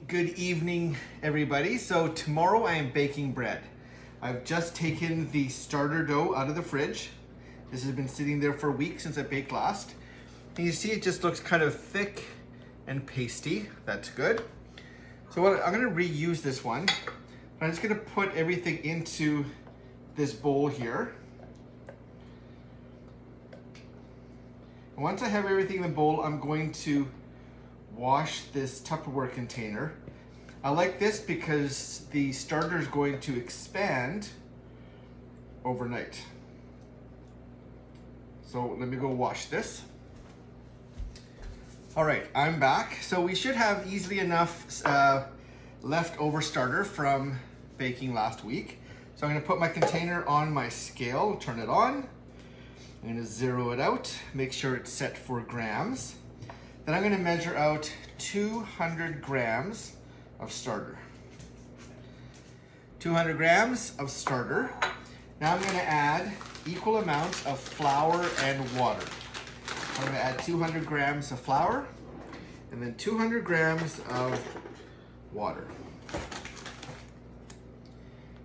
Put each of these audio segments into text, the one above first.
Good evening, everybody. So tomorrow I am baking bread. I've just taken the starter dough out of the fridge. This has been sitting there for a week since I baked last. And you see it just looks kind of thick and pasty. That's good. So I'm going to reuse this one. I'm just going to put everything into this bowl here. And once I have everything in the bowl, I'm going to wash this Tupperware container. I like this because the starter is going to expand overnight. So let me go wash this. All right, I'm back. So we should have easily enough leftover starter from baking last week. So I'm gonna put my container on my scale, turn it on. I'm gonna zero it out, make sure it's set for grams. Then I'm gonna measure out 200 grams of starter. 200 grams of starter. Now I'm gonna add equal amounts of flour and water. I'm gonna add 200 grams of flour and then 200 grams of water.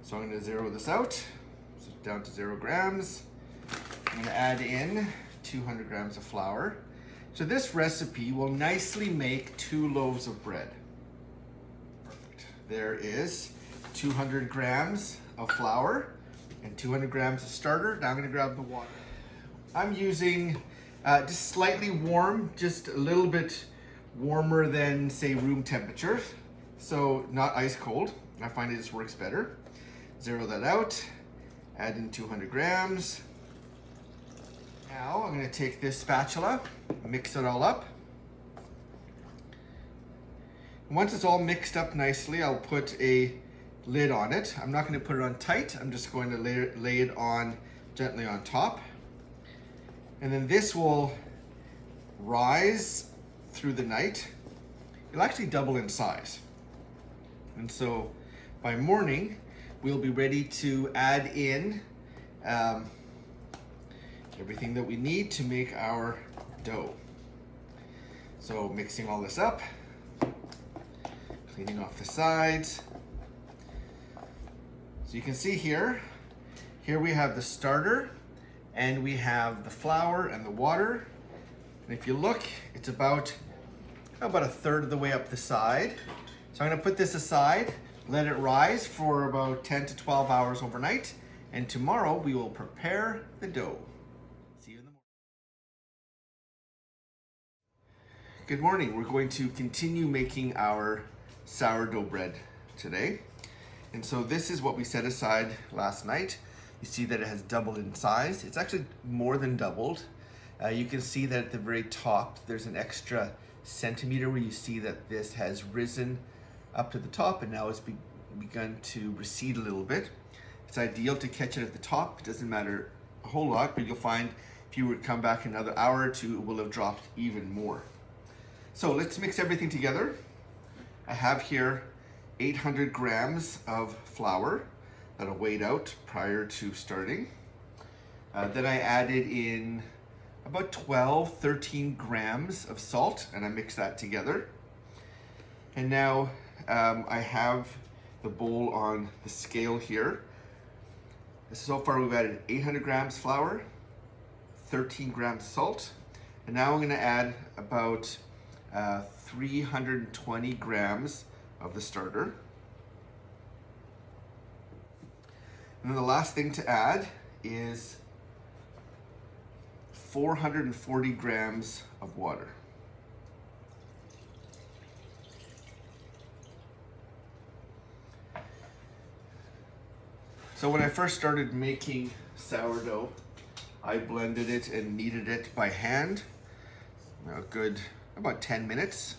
So I'm gonna zero this out, so down to 0 grams. I'm gonna add in 200 grams of flour. So this recipe will nicely make 2 loaves of bread. Perfect. There is 200 grams of flour and 200 grams of starter. Now I'm gonna grab the water. I'm using just slightly warm, just a little bit warmer than say room temperature. So not ice cold. I find it just works better. Zero that out, add in 200 grams. Now I'm going to take this spatula, mix it all up. Once it's all mixed up nicely, I'll put a lid on it. I'm not going to put it on tight. I'm just going to lay it on gently on top. And then this will rise through the night. It'll actually double in size. And so by morning, we'll be ready to add in everything that we need to make our dough. So mixing all this up, cleaning off the sides. So you can see here we have the starter and we have the flour and the water. And if you look, it's about a third of the way up the side. So I'm gonna put this aside, let it rise for about 10 to 12 hours overnight. And tomorrow we will prepare the dough. See you in the morning. Good morning. We're going to continue making our sourdough bread today. And so this is what we set aside last night. You see that it has doubled in size. It's actually more than doubled. You can see that at the very top, there's an extra centimeter where you see that this has risen up to the top and now it's begun to recede a little bit. It's ideal to catch it at the top. It doesn't matter a whole lot, but you'll find if you were to come back another hour or two, it will have dropped even more. So let's mix everything together. I have here 800 grams of flour that I weighed out prior to starting. Then I added in about 13 grams of salt and I mixed that together. And now I have the bowl on the scale here. So far we've added 800 grams flour, 13 grams salt, and now I'm gonna add about 320 grams of the starter. And then the last thing to add is 440 grams of water. So when I first started making sourdough, I blended it and kneaded it by hand, about 10 minutes.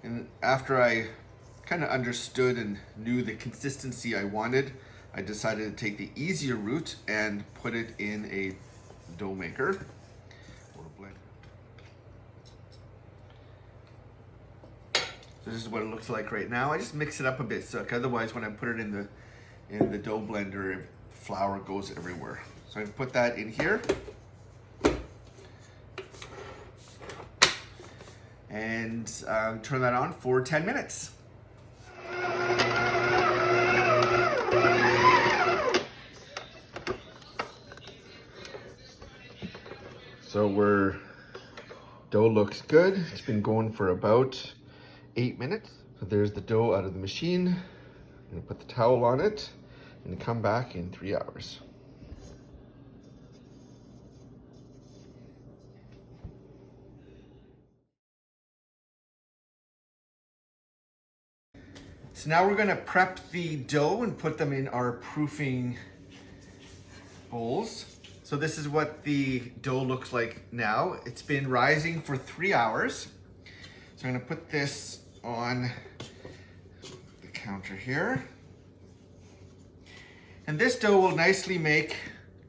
And after I kind of understood and knew the consistency I wanted, I decided to take the easier route and put it in a dough maker or a blender. So this is what it looks like right now. I just mix it up a bit, so otherwise when I put it in the dough blender, flour goes everywhere. So I put that in here. and turn that on for 10 minutes. So dough looks good. It's been going for about 8 minutes. So there's the dough out of the machine. I'm gonna put the towel on it and come back in 3 hours. So now we're gonna prep the dough and put them in our proofing bowls. So this is what the dough looks like now. It's been rising for 3 hours. So I'm gonna put this on the counter here. And this dough will nicely make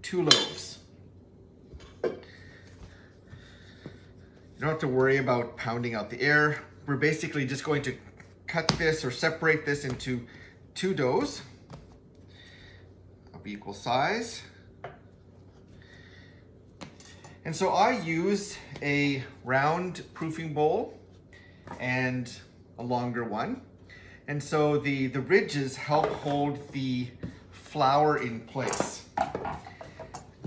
2 loaves. You don't have to worry about pounding out the air. We're basically just going to cut this or separate this into 2 doughs of equal size. And so I use a round proofing bowl and a longer one. And so the ridges help hold the flour in place.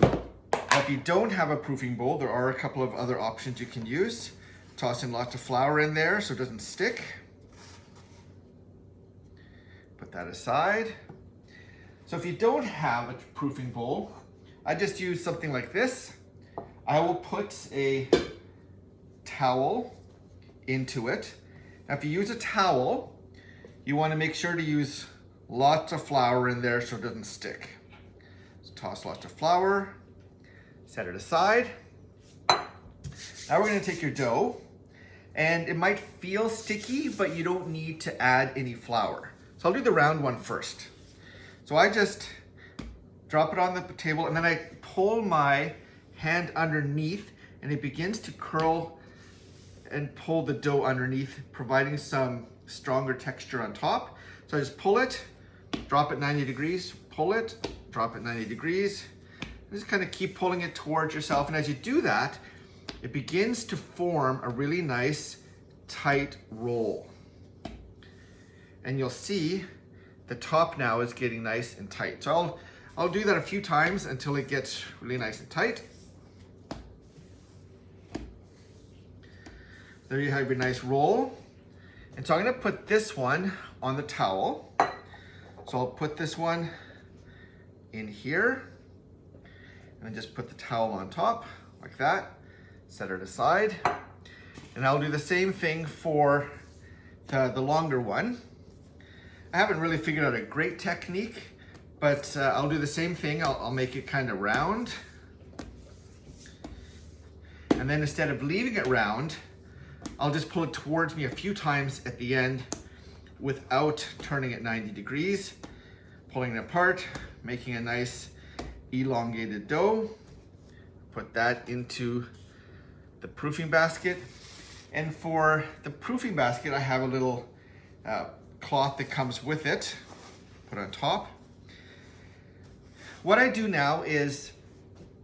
Now, if you don't have a proofing bowl, there are a couple of other options you can use. Toss in lots of flour in there so it doesn't stick. Put that aside. So if you don't have a proofing bowl, I just use something like this. I will put a towel into it. Now, if you use a towel, you want to make sure to use lots of flour in there so it doesn't stick. So toss lots of flour, set it aside. Now we're going to take your dough, and it might feel sticky, but you don't need to add any flour. So I'll do the round one first. So I just drop it on the table, and then I pull my hand underneath, and it begins to curl and pull the dough underneath, providing some stronger texture on top. So I just pull it, drop it 90 degrees, pull it, drop it 90 degrees. Just kind of keep pulling it towards yourself. And as you do that, it begins to form a really nice tight roll. And you'll see the top now is getting nice and tight. So I'll do that a few times until it gets really nice and tight. There you have your nice roll. And so I'm gonna put this one on the towel. So I'll put this one in here and then just put the towel on top like that, set it aside. And I'll do the same thing for the longer one. I haven't really figured out a great technique, but I'll do the same thing. I'll make it kind of round. And then instead of leaving it round, I'll just pull it towards me a few times at the end without turning it 90 degrees, pulling it apart, making a nice elongated dough. Put that into the proofing basket. And for the proofing basket, I have a little cloth that comes with it, put on top. What I do now is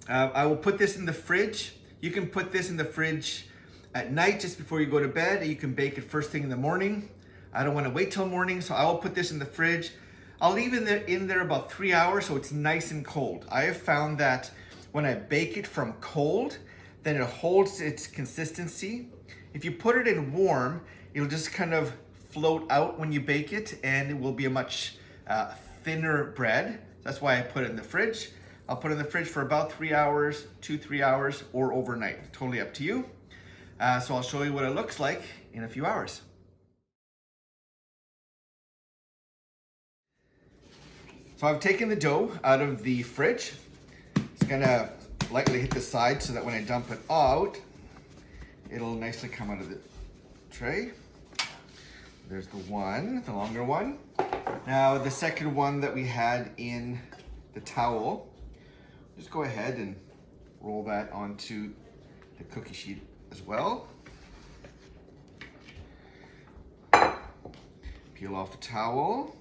I will put this in the fridge. You can put this in the fridge at night just before you go to bed. You can bake it first thing in the morning. I don't want to wait till morning, so I will put this in the fridge. I'll leave it in there about 3 hours so it's nice and cold. I have found that when I bake it from cold, then it holds its consistency. If you put it in warm, it'll just kind of float out when you bake it, and it will be a much thinner bread. That's why I put it in the fridge. I'll put it in the fridge for about 3 hours, 2-3 hours, or overnight. Totally up to you. So I'll show you what it looks like in a few hours. So I've taken the dough out of the fridge. It's gonna lightly hit the side so that when I dump it out, it'll nicely come out of the tray. There's the one, the longer one. Now the second one that we had in the towel, just go ahead and roll that onto the cookie sheet as well. Peel off the towel.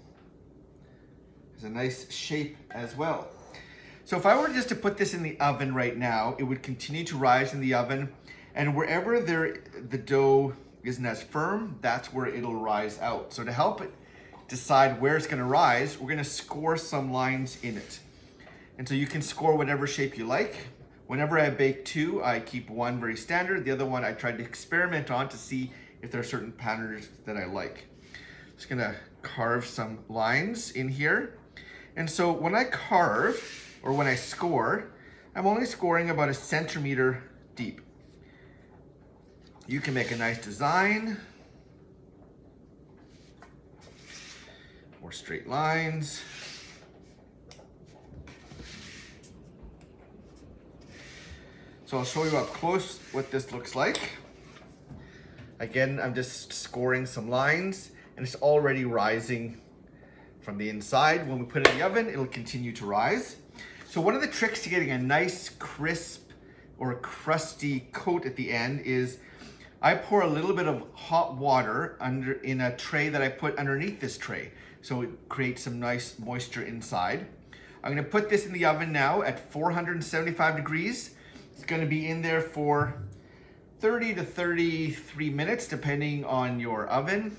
There's a nice shape as well. So if I were just to put this in the oven right now, it would continue to rise in the oven, and wherever the dough isn't as firm, that's where it'll rise out. So to help it decide where it's gonna rise, we're gonna score some lines in it. And so you can score whatever shape you like. Whenever I bake two, I keep one very standard. The other one I tried to experiment on to see if there are certain patterns that I like. Just gonna carve some lines in here. And so when I carve, or when I score, I'm only scoring about 1 centimeter deep. You can make a nice design, or straight lines. So I'll show you up close what this looks like. Again, I'm just scoring some lines, and it's already rising from the inside. When we put it in the oven, it'll continue to rise. So one of the tricks to getting a nice crisp or crusty coat at the end is I pour a little bit of hot water in a tray that I put underneath this tray, so it creates some nice moisture inside. I'm gonna put this in the oven now at 475 degrees. It's gonna be in there for 30 to 33 minutes, depending on your oven.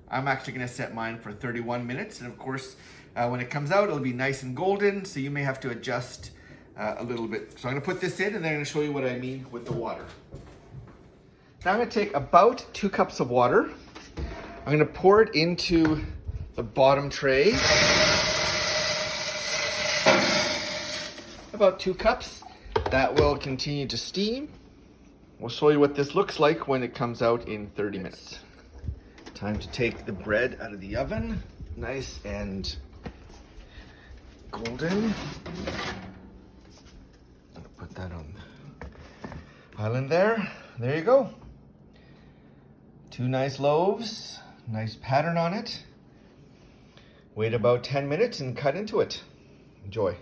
I'm actually gonna set mine for 31 minutes. And of course, when it comes out, it'll be nice and golden, so you may have to adjust a little bit. So I'm gonna put this in, and then I'm gonna show you what I mean with the water. Now I'm gonna take about 2 cups of water. I'm gonna pour it into the bottom tray. About 2 cups. That will continue to steam. We'll show you what this looks like when it comes out in 30 minutes. Time to take the bread out of the oven. Nice and golden. I'll put that on the island there. There you go. 2 nice loaves, nice pattern on it. Wait about 10 minutes and cut into it. Enjoy.